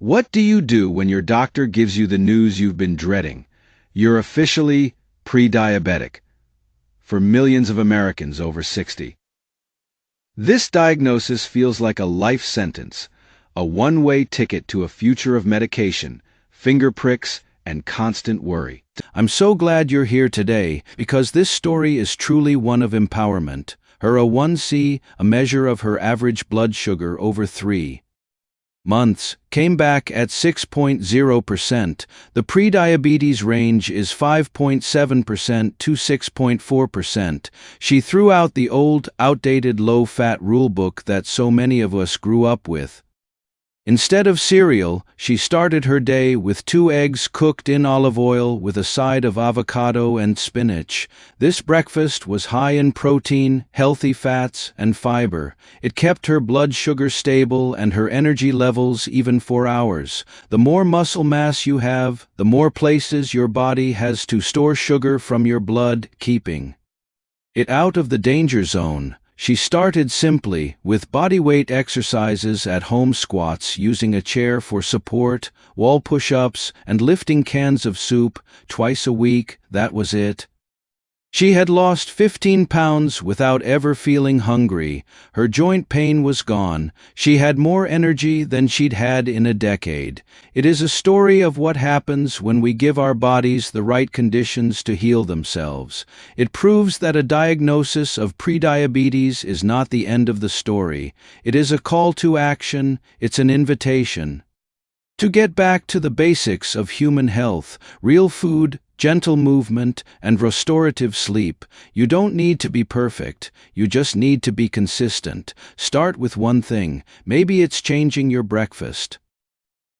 What do you do when your doctor gives you the news you've been dreading? You're officially pre-diabetic for millions of Americans over 60. This diagnosis feels like a life sentence, a one-way ticket to a future of medication, finger pricks, and constant worry. I'm so glad you're here today because this story is truly one of empowerment. Her A1C, a measure of her average blood sugar over 3 months, came back at 6.0%. The prediabetes range is 5.7% to 6.4%. She threw out the old, outdated low-fat rulebook that so many of us grew up with. Instead of cereal, she started her day with 2 eggs cooked in olive oil with a side of avocado and spinach. This breakfast was high in protein, healthy fats, and fiber. It kept her blood sugar stable and her energy levels even for hours. The more muscle mass you have, the more places your body has to store sugar from your blood, keeping it out of the danger zone. She started simply, with bodyweight exercises at home, squats using a chair for support, wall push-ups, and lifting cans of soup twice a week. That was it. She had lost 15 pounds without ever feeling hungry. Her joint pain was gone. She had more energy than she'd had in a decade. It is a story of what happens when we give our bodies the right conditions to heal themselves. It proves that a diagnosis of prediabetes is not the end of the story. It is a call to action. It's an invitation to get back to the basics of human health: real food, gentle movement, and restorative sleep. You don't need to be perfect. You just need to be consistent. Start with one thing. Maybe it's changing your breakfast.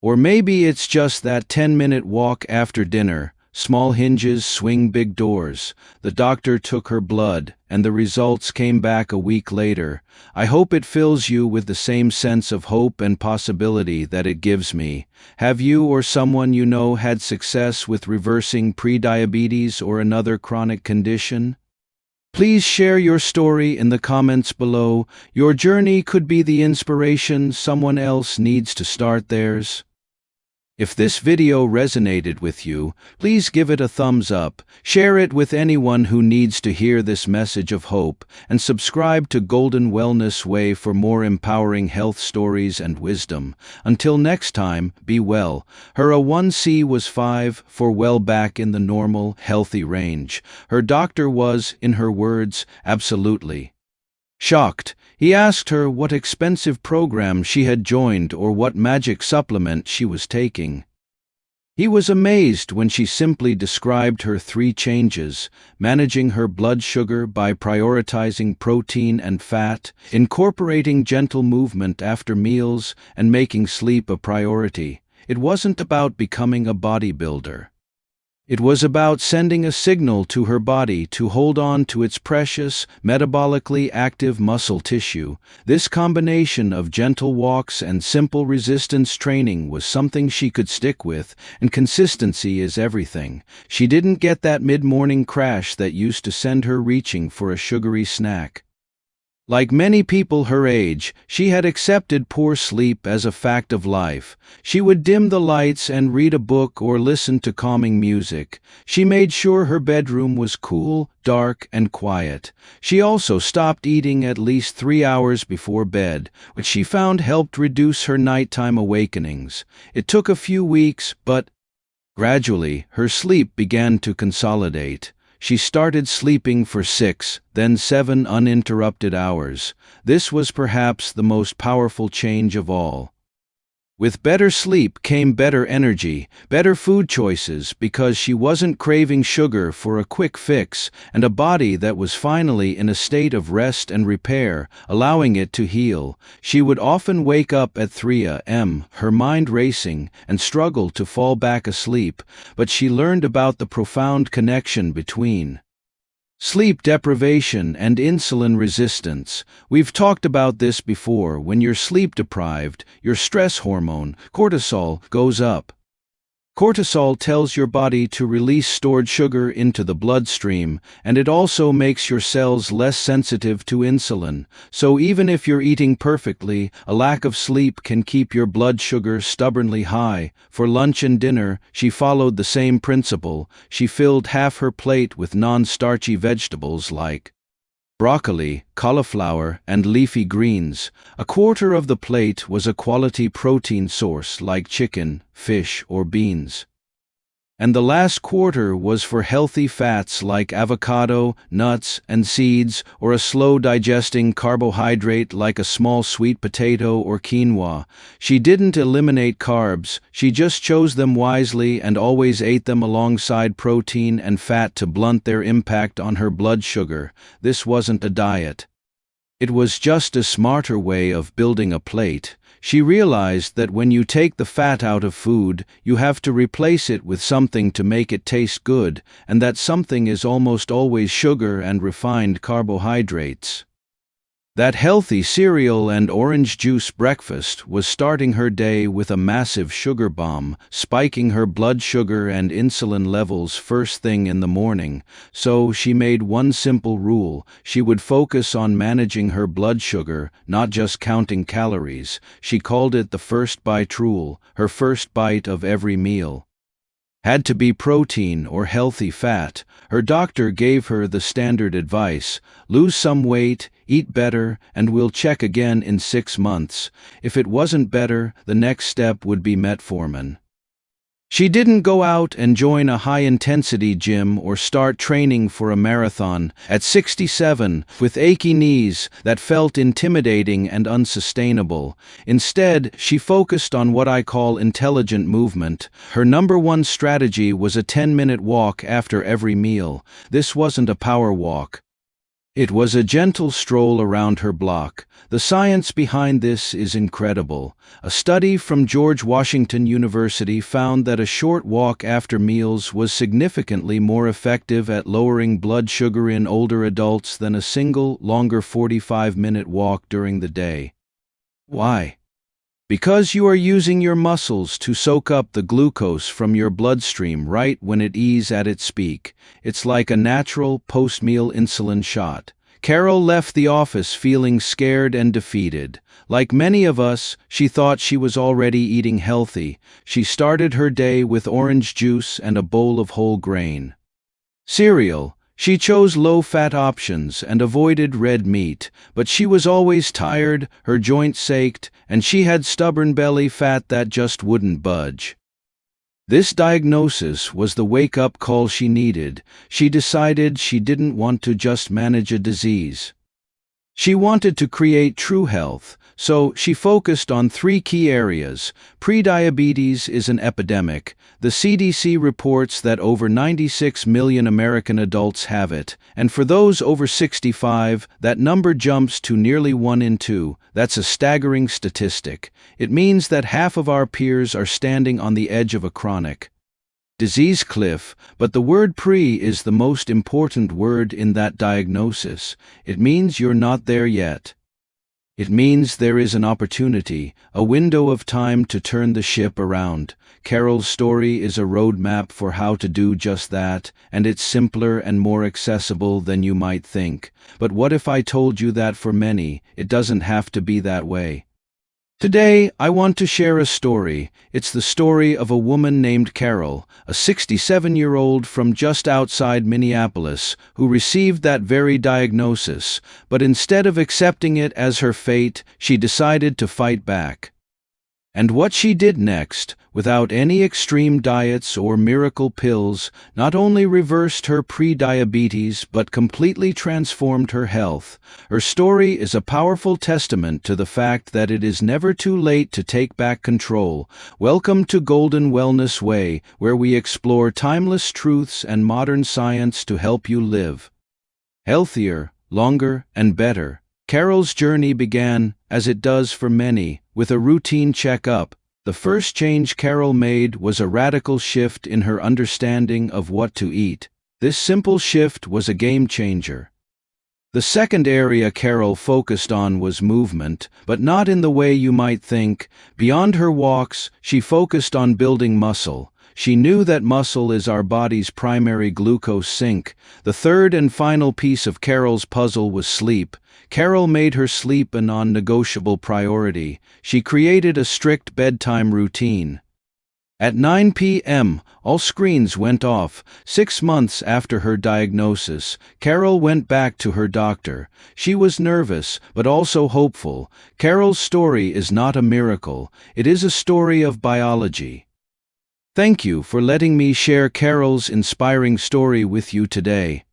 Or maybe it's just that 10-minute walk after dinner. Small hinges swing big doors. The doctor took her blood, and the results came back a week later. I hope it fills you with the same sense of hope and possibility that it gives me. Have you or someone you know had success with reversing prediabetes or another chronic condition? Please share your story in the comments below. Your journey could be the inspiration someone else needs to start theirs. If this video resonated with you, please give it a thumbs up, share it with anyone who needs to hear this message of hope, and subscribe to Golden Wellness Way for more empowering health stories and wisdom. Until next time, be well. Her A1C was 5, well back in the normal, healthy range. Her doctor was, in her words, absolutely shocked. He asked her what expensive program she had joined or what magic supplement she was taking. He was amazed when she simply described her 3 changes: managing her blood sugar by prioritizing protein and fat, incorporating gentle movement after meals, and making sleep a priority. It wasn't about becoming a bodybuilder. It was about sending a signal to her body to hold on to its precious, metabolically active muscle tissue. This combination of gentle walks and simple resistance training was something she could stick with, and consistency is everything. She didn't get that mid-morning crash that used to send her reaching for a sugary snack. Like many people her age, she had accepted poor sleep as a fact of life. She would dim the lights and read a book or listen to calming music. She made sure her bedroom was cool, dark, and quiet. She also stopped eating at least 3 hours before bed, which she found helped reduce her nighttime awakenings. It took a few weeks, but gradually her sleep began to consolidate. She started sleeping for 6, then 7 uninterrupted hours. This was perhaps the most powerful change of all. With better sleep came better energy, better food choices because she wasn't craving sugar for a quick fix, and a body that was finally in a state of rest and repair, allowing it to heal. She would often wake up at 3 a.m., her mind racing, and struggle to fall back asleep, but she learned about the profound connection between sleep deprivation and insulin resistance. We've talked about this before. When you're sleep deprived, your stress hormone, cortisol, goes up. Cortisol tells your body to release stored sugar into the bloodstream, and it also makes your cells less sensitive to insulin. So even if you're eating perfectly, a lack of sleep can keep your blood sugar stubbornly high. For lunch and dinner, she followed the same principle. She filled half her plate with non-starchy vegetables like broccoli, cauliflower, and leafy greens. A quarter of the plate was a quality protein source like chicken, fish, or beans. And the last quarter was for healthy fats like avocado, nuts, and seeds, or a slow-digesting carbohydrate like a small sweet potato or quinoa. She didn't eliminate carbs, she just chose them wisely and always ate them alongside protein and fat to blunt their impact on her blood sugar. This wasn't a diet. It was just a smarter way of building a plate. She realized that when you take the fat out of food, you have to replace it with something to make it taste good, and that something is almost always sugar and refined carbohydrates. That healthy cereal and orange juice breakfast was starting her day with a massive sugar bomb, spiking her blood sugar and insulin levels first thing in the morning. So she made one simple rule: she would focus on managing her blood sugar, not just counting calories. She called it the first bite rule, her first bite of every meal had to be protein or healthy fat. Her doctor gave her the standard advice: lose some weight, eat better, and we'll check again in 6 months. If it wasn't better, the next step would be metformin. She didn't go out and join a high-intensity gym or start training for a marathon at 67 with achy knees that felt intimidating and unsustainable. Instead, she focused on what I call intelligent movement. Her number one strategy was a 10-minute walk after every meal. This wasn't a power walk. It was a gentle stroll around her block. The science behind this is incredible. A study from George Washington University found that a short walk after meals was significantly more effective at lowering blood sugar in older adults than a single, longer 45-minute walk during the day. Why? Because you are using your muscles to soak up the glucose from your bloodstream right when it is at its peak. It's like a natural post-meal insulin shot. Carol left the office feeling scared and defeated. Like many of us, she thought she was already eating healthy. She started her day with orange juice and a bowl of whole grain cereal. She chose low-fat options and avoided red meat, but she was always tired, her joints ached, and she had stubborn belly fat that just wouldn't budge. This diagnosis was the wake-up call she needed. She decided she didn't want to just manage a disease. She wanted to create true health, so she focused on 3 key areas. Prediabetes is an epidemic. The CDC reports that over 96 million American adults have it, and for those over 65, that number jumps to nearly 1 in 2. That's a staggering statistic. It means that half of our peers are standing on the edge of a chronic disease cliff, but the word pre is the most important word in that diagnosis. It means you're not there yet. It means there is an opportunity, a window of time to turn the ship around. Carol's story is a roadmap for how to do just that, and it's simpler and more accessible than you might think. But what if I told you that for many, it doesn't have to be that way? Today, I want to share a story. It's the story of a woman named Carol, a 67-year-old from just outside Minneapolis, who received that very diagnosis, but instead of accepting it as her fate, she decided to fight back. And what she did next, without any extreme diets or miracle pills, not only reversed her pre-diabetes but completely transformed her health. Her story is a powerful testament to the fact that it is never too late to take back control. Welcome to Golden Wellness Way, where we explore timeless truths and modern science to help you live healthier, longer, and better. Carol's journey began, as it does for many, with a routine checkup. The first change Carol made was a radical shift in her understanding of what to eat. This simple shift was a game changer. The second area Carol focused on was movement, but not in the way you might think. Beyond her walks, she focused on building muscle. She knew that muscle is our body's primary glucose sink. The third and final piece of Carol's puzzle was sleep. Carol made her sleep a non-negotiable priority. She created a strict bedtime routine. At 9 p.m., all screens went off. 6 months after her diagnosis, Carol went back to her doctor. She was nervous, but also hopeful. Carol's story is not a miracle. It is a story of biology. Thank you for letting me share Carol's inspiring story with you today.